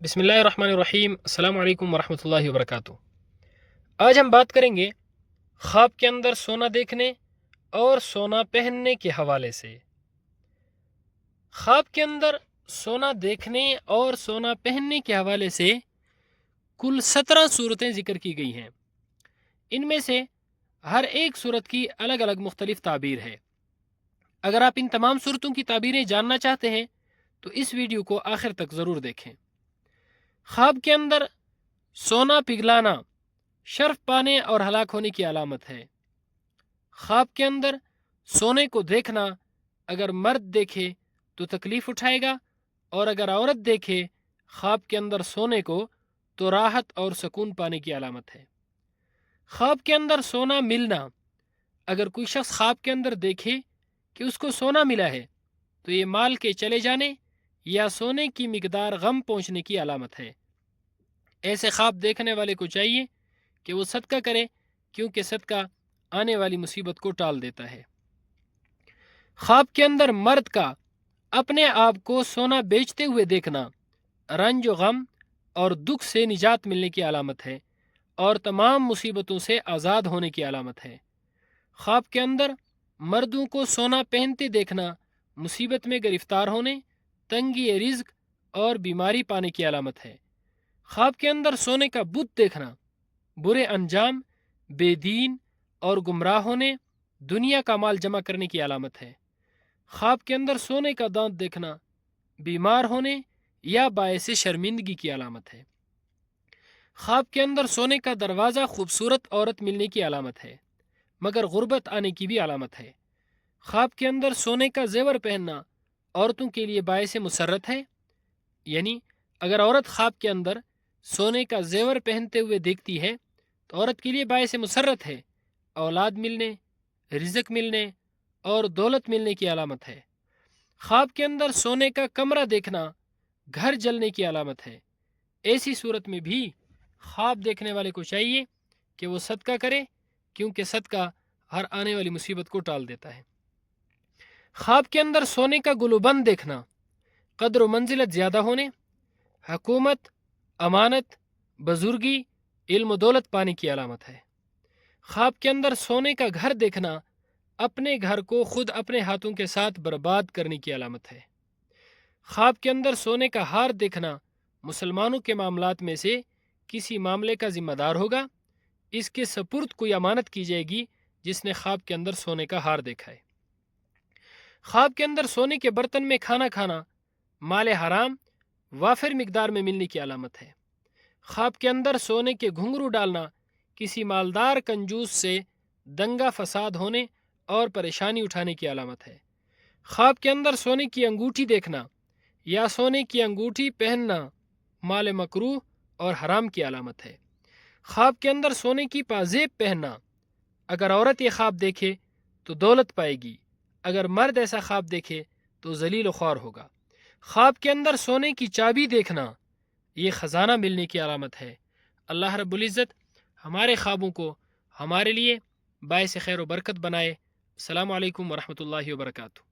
बिस्मिल्लाहिर्रहमानिर्रहीम। अस्सलाम वालेकुम वरहमतुल्लाहि वबरकातुहू। आज हम बात करेंगे ख्वाब के अंदर सोना देखने और सोना पहनने के हवाले से। ख्वाब के अंदर सोना देखने और सोना पहनने के हवाले से कुल 17 सूरतें जिक्र की गई हैं। इनमें से हर एक सूरत की अलग अलग मुख्तलिफ ताबीर है। अगर आप इन तमाम सूरतों की ताबीरें जानना चाहते हैं तो इस वीडियो को आखिर तक ज़रूर देखें। ख्वाब के अंदर सोना पिघलाना शर्फ पाने और हलाक होने की अलामत है। ख्वाब के अंदर सोने को देखना अगर मर्द देखे तो तकलीफ उठाएगा, और अगर औरत देखे ख्वाब के अंदर सोने को तो राहत और सुकून पाने की अलामत है। ख्वाब के अंदर सोना मिलना, अगर कोई शख्स ख्वाब के अंदर देखे कि उसको सोना मिला है तो ये माल के चले जाने या सोने की मिकदार गम पहुंचने की अलामत है। ऐसे ख्वाब देखने वाले को चाहिए कि वो सदका करे, क्योंकि सदका आने वाली मुसीबत को टाल देता है। ख्वाब के अंदर मर्द का अपने आप को सोना बेचते हुए देखना रंज गम और दुख से निजात मिलने की अलामत है और तमाम मुसीबतों से आज़ाद होने की अलामत है। ख्वाब के अंदर मर्दों को सोना पहनते देखना मुसीबत में गिरफ्तार होने, तंगी रिज्क और बीमारी पाने की अलामत है। ख्वाब के अंदर सोने का बुत देखना बुरे अंजाम, बेदीन और गुमराह होने, दुनिया का माल जमा करने की अलामत है। ख्वाब के अंदर सोने का दांत देखना बीमार होने या बायस शर्मिंदगी की अलामत है। ख्वाब के अंदर सोने का दरवाज़ा खूबसूरत औरत मिलने की अलामत है, मगर गुर्बत आने की भी अलामत है। ख्वाब के अंदर सोने का जेवर पहनना औरतों के लिए बायस मुसर्रत है, यानी अगर औरत ख्वाब के अंदर सोने का जेवर पहनते हुए देखती है तो औरत के लिए बायस मुसर्रत है, औलाद मिलने, रिज़्क मिलने और दौलत मिलने की अलामत है। ख्वाब के अंदर सोने का कमरा देखना घर जलने की अलामत है। ऐसी सूरत में भी ख्वाब देखने वाले को चाहिए कि वो सदका करे, क्योंकि सदका हर आने वाली मुसीबत को टाल देता है। ख्वाब के अंदर सोने का गुलूबंद देखना कद्र व मंजिलत ज़्यादा होने, हुकूमत, अमानत, बुजुर्गी, इल्म दौलत पाने की अलामत है। ख्वाब के अंदर सोने का घर देखना अपने घर को खुद अपने हाथों के साथ बर्बाद करने की अलामत है। ख्वाब के अंदर सोने का हार देखना मुसलमानों के मामलात में से किसी मामले का जिम्मेदार होगा, इसके सपुर्द कोई अमानत की जाएगी जिसने ख्वाब के अंदर सोने का हार देखा है। ख्वाब के अंदर सोने के बर्तन में खाना खाना माल हराम वाफिर मिकदार में मिलने की अलामत है। ख्वाब के अंदर सोने के घुंघरू डालना किसी मालदार कंजूस से दंगा फसाद होने और परेशानी उठाने की अलामत है। ख्वाब के अंदर सोने की अंगूठी देखना या सोने की अंगूठी पहनना माल मकरूह और हराम की अलामत है। ख्वाब के अंदर सोने की पाजेब पहनना, अगर औरत ये ख्वाब देखे तो दौलत पाएगी, अगर मर्द ऐसा ख्वाब देखे तो जलील ख्वार होगा। ख्वाब के अंदर सोने की चाबी देखना ये ख़जाना मिलने की अलामत है। अल्लाह रब्बुल इज़्ज़त हमारे ख्वाबों को हमारे लिए बायस खैर व बरकत बनाए। अस्सलामु अलैकुम वरहमतुल्लाहि वबरकातुहू।